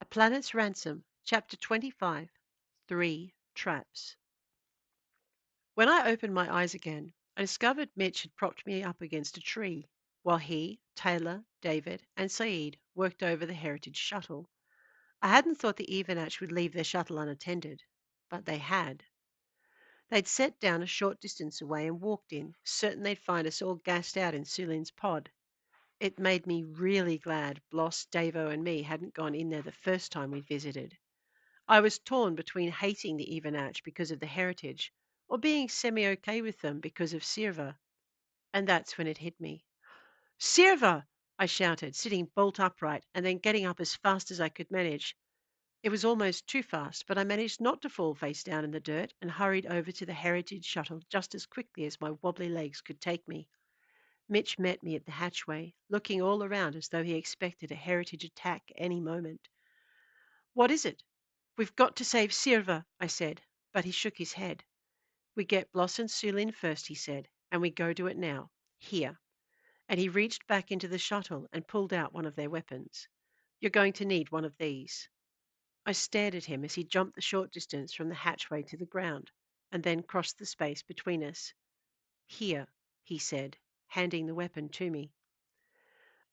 A Planet's Ransom, Chapter 25, 3 Traps. When I opened my eyes again, I discovered Mitch had propped me up against a tree, while he, Taylor, David, and Saeed worked over the Heritage shuttle. I hadn't thought the Evenach would leave their shuttle unattended, but they had. They'd set down a short distance away and walked in, certain they'd find us all gassed out in Su-Lynn's pod. It made me really glad Bloss, Davo, and me hadn't gone in there the first time we visited. I was torn between hating the Evenach because of the heritage or being semi-okay with them because of Sirva. And that's when it hit me. Sirva! I shouted, sitting bolt upright and then getting up as fast as I could manage. It was almost too fast, but I managed not to fall face down in the dirt and hurried over to the heritage shuttle just as quickly as my wobbly legs could take me. Mitch met me at the hatchway, looking all around as though he expected a heritage attack any moment. What is it? We've got to save Sirva, I said, but he shook his head. We get Blossom and Su-Lynn first, he said, and we go do it now. Here. And he reached back into the shuttle and pulled out one of their weapons. You're going to need one of these. I stared at him as he jumped the short distance from the hatchway to the ground and then crossed the space between us. Here, he said, handing the weapon to me.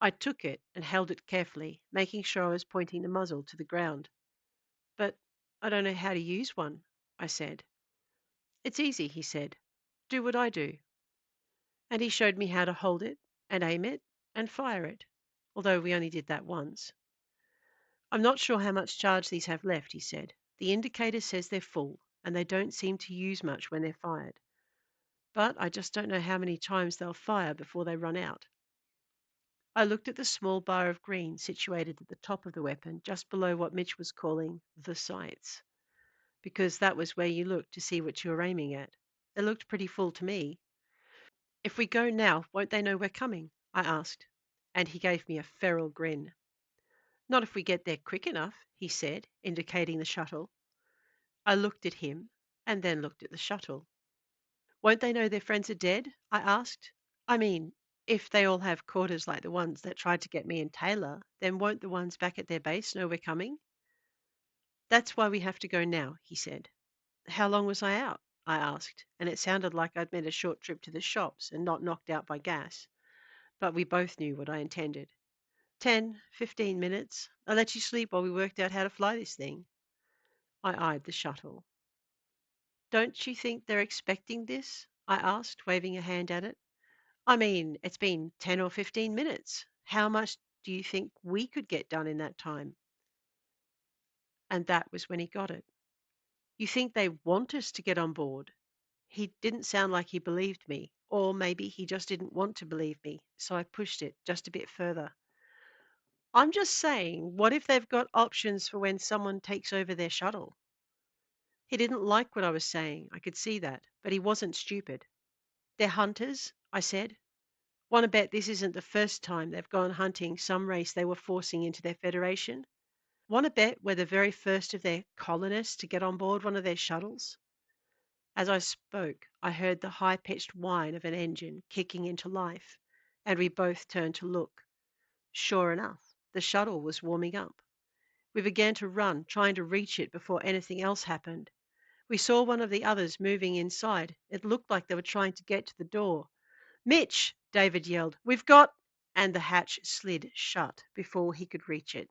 I took it and held it carefully, making sure I was pointing the muzzle to the ground. But I don't know how to use one, I said. It's easy, he said. Do what I do. And he showed me how to hold it and aim it and fire it, although we only did that once. I'm not sure how much charge these have left, he said. The indicator says they're full, and they don't seem to use much when they're fired. But I just don't know how many times they'll fire before they run out. I looked at the small bar of green situated at the top of the weapon, just below what Mitch was calling the sights, because that was where you looked to see what you were aiming at. It looked pretty full to me. If we go now, won't they know we're coming? I asked, and he gave me a feral grin. Not if we get there quick enough, he said, indicating the shuttle. I looked at him and then looked at the shuttle. Won't they know their friends are dead? I asked. I mean, if they all have quarters like the ones that tried to get me and Taylor, then won't the ones back at their base know we're coming? That's why we have to go now, he said. How long was I out? I asked, and it sounded like I'd made a short trip to the shops and not knocked out by gas. But we both knew what I intended. 10, 15 minutes. I let you sleep while we worked out how to fly this thing. I eyed the shuttle. Don't you think they're expecting this? I asked, waving a hand at it. I mean, it's been 10 or 15 minutes. How much do you think we could get done in that time? And that was when he got it. You think they want us to get on board? He didn't sound like he believed me, or maybe he just didn't want to believe me, so I pushed it just a bit further. I'm just saying, what if they've got options for when someone takes over their shuttle? He didn't like what I was saying, I could see that, but he wasn't stupid. They're hunters, I said. Want to bet this isn't the first time they've gone hunting some race they were forcing into their federation? Want to bet we're the very first of their colonists to get on board one of their shuttles? As I spoke, I heard the high-pitched whine of an engine kicking into life, and we both turned to look. Sure enough, the shuttle was warming up. We began to run, trying to reach it before anything else happened. We saw one of the others moving inside. It looked like they were trying to get to the door. Mitch, David yelled, we've got... And the hatch slid shut before he could reach it.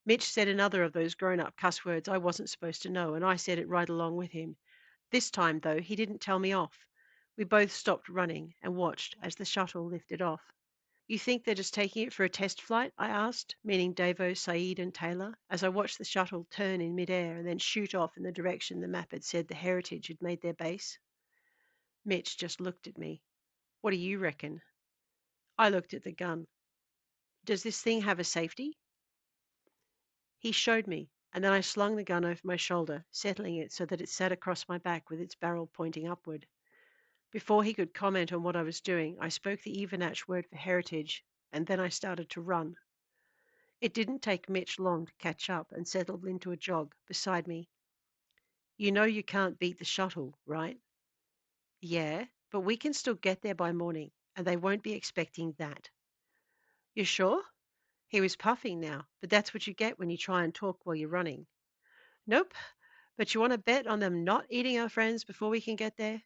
Mitch said another of those grown-up cuss words I wasn't supposed to know, and I said it right along with him. This time, though, he didn't tell me off. We both stopped running and watched as the shuttle lifted off. You think they're just taking it for a test flight? I asked, meaning Davo, Saeed, and Taylor, as I watched the shuttle turn in midair and then shoot off in the direction the map had said the Heritage had made their base. Mitch just looked at me. What do you reckon? I looked at the gun. Does this thing have a safety? He showed me, and then I slung the gun over my shoulder, settling it so that it sat across my back with its barrel pointing upward. Before he could comment on what I was doing, I spoke the Evenach word for heritage, and then I started to run. It didn't take Mitch long to catch up and settled into a jog beside me. You know you can't beat the shuttle, right? Yeah, but we can still get there by morning, and they won't be expecting that. You sure? He was puffing now, but that's what you get when you try and talk while you're running. Nope, but you want to bet on them not eating our friends before we can get there?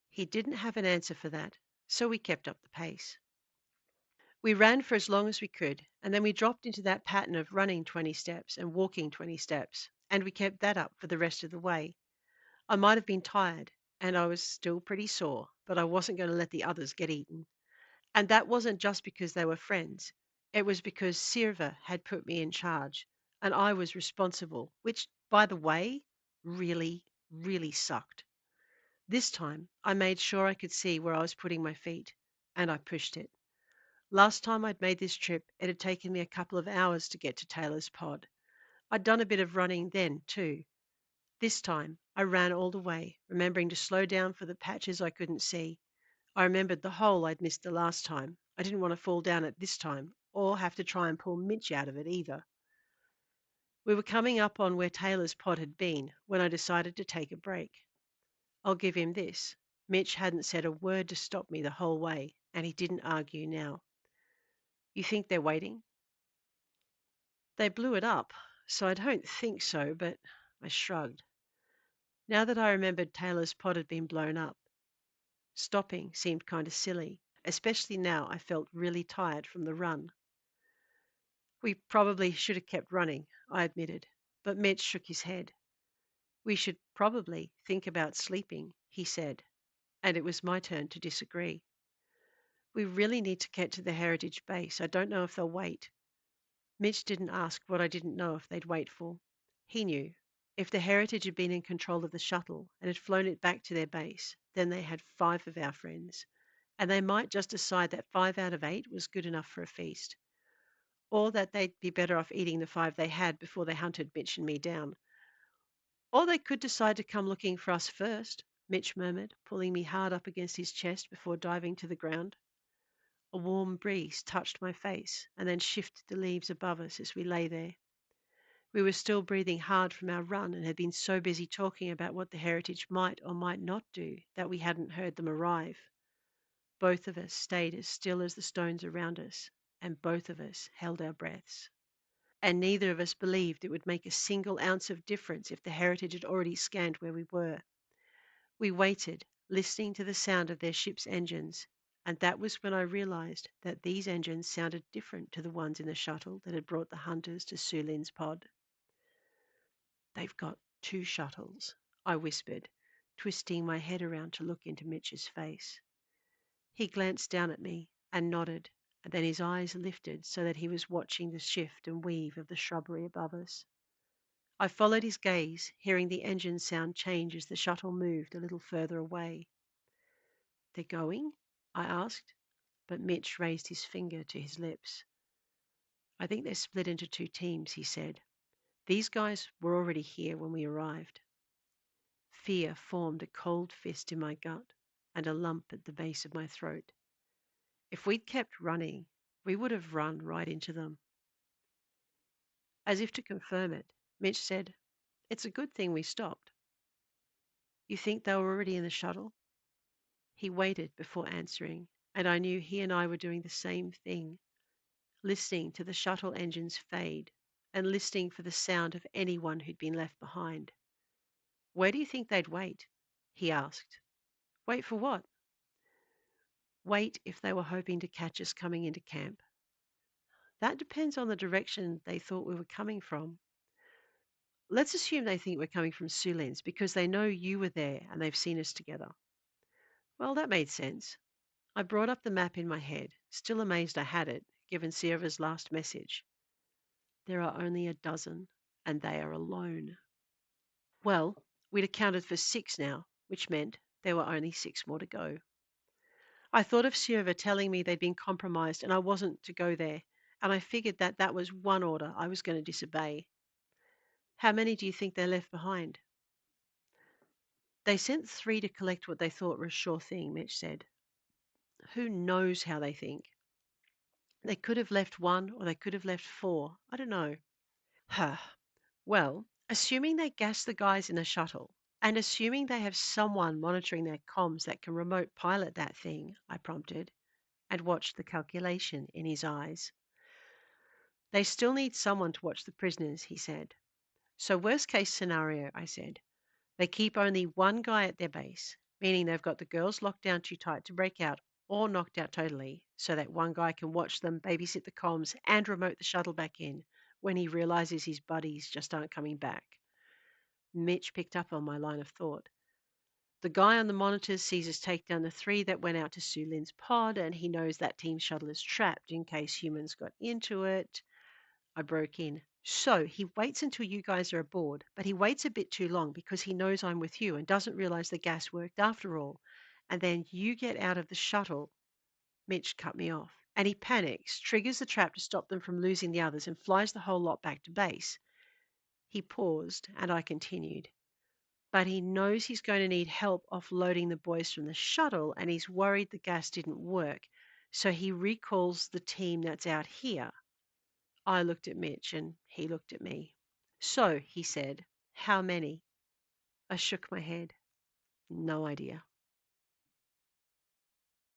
He didn't have an answer for that, so we kept up the pace. We ran for as long as we could, and then we dropped into that pattern of running 20 steps and walking 20 steps, and we kept that up for the rest of the way. I might have been tired, and I was still pretty sore, but I wasn't going to let the others get eaten. And that wasn't just because they were friends. It was because Sirva had put me in charge, and I was responsible, which, by the way, really, really sucked. This time, I made sure I could see where I was putting my feet, and I pushed it. Last time I'd made this trip, it had taken me a couple of hours to get to Taylor's pod. I'd done a bit of running then, too. This time, I ran all the way, remembering to slow down for the patches I couldn't see. I remembered the hole I'd missed the last time. I didn't want to fall down it this time, or have to try and pull Mitch out of it either. We were coming up on where Taylor's pod had been when I decided to take a break. I'll give him this. Mitch hadn't said a word to stop me the whole way, and he didn't argue now. You think they're waiting? They blew it up, so I don't think so, but I shrugged. Now that I remembered Taylor's pod had been blown up, stopping seemed kind of silly, especially now I felt really tired from the run. We probably should have kept running, I admitted, but Mitch shook his head. We should probably think about sleeping, he said, and it was my turn to disagree. We really need to get to the Heritage Base. I don't know if they'll wait. Mitch didn't ask what I didn't know if they'd wait for. He knew. If the Heritage had been in control of the shuttle and had flown it back to their base, then they had 5 of our friends, and they might just decide that 5 out of 8 was good enough for a feast, or that they'd be better off eating the 5 they had before they hunted Mitch and me down. Or they could decide to come looking for us first, Mitch murmured, pulling me hard up against his chest before diving to the ground. A warm breeze touched my face and then shifted the leaves above us as we lay there. We were still breathing hard from our run and had been so busy talking about what the Heritage might or might not do that we hadn't heard them arrive. Both of us stayed as still as the stones around us, and both of us held our breaths. And neither of us believed it would make a single ounce of difference if the Heritage had already scanned where we were. We waited, listening to the sound of their ship's engines, and that was when I realized that these engines sounded different to the ones in the shuttle that had brought the hunters to Su-Lynn's pod. They've got 2 shuttles, I whispered, twisting my head around to look into Mitch's face. He glanced down at me and nodded, and then his eyes lifted so that he was watching the shift and weave of the shrubbery above us. I followed his gaze, hearing the engine sound change as the shuttle moved a little further away. They're going? I asked, but Mitch raised his finger to his lips. I think they're split into 2 teams, he said. These guys were already here when we arrived. Fear formed a cold fist in my gut and a lump at the base of my throat. If we'd kept running, we would have run right into them. As if to confirm it, Mitch said, "It's a good thing we stopped." You think they were already in the shuttle? He waited before answering, and I knew he and I were doing the same thing, listening to the shuttle engines fade and listening for the sound of anyone who'd been left behind. Where do you think they'd wait? He asked. Wait for what? Wait if they were hoping to catch us coming into camp. That depends on the direction they thought we were coming from. Let's assume they think we're coming from Su-Lynn's because they know you were there and they've seen us together. Well, that made sense. I brought up the map in my head, still amazed I had it, given Sierra's last message. There are only a dozen, and they are alone. Well, we'd accounted for 6 now, which meant there were only 6 more to go. I thought of Sierra telling me they'd been compromised and I wasn't to go there, and I figured that that was one order I was going to disobey. How many do you think they left behind? They sent 3 to collect what they thought were a sure thing, Mitch said. Who knows how they think? They could have left 1 or they could have left 4. I don't know. Huh. Well, assuming they gas the guys in the shuttle, and assuming they have someone monitoring their comms that can remote pilot that thing, I prompted, and watched the calculation in his eyes. They still need someone to watch the prisoners, he said. So, worst case scenario, I said, they keep only one guy at their base, meaning they've got the girls locked down too tight to break out or knocked out totally, so that one guy can watch them, babysit the comms, and remote the shuttle back in when he realizes his buddies just aren't coming back. Mitch picked up on my line of thought. The guy on the monitors sees us take down the three that went out to Su-Lynn's pod, and he knows that team shuttle is trapped in case humans got into it. I broke in. So he waits until you guys are aboard, but he waits a bit too long because he knows I'm with you and doesn't realize the gas worked after all. And then you get out of the shuttle. Mitch cut me off. And he panics, triggers the trap to stop them from losing the others, and flies the whole lot back to base. He paused, and I continued. But he knows he's going to need help offloading the boys from the shuttle, and he's worried the gas didn't work. So he recalls the team that's out here. I looked at Mitch, and he looked at me. So, he said, how many? I shook my head. No idea.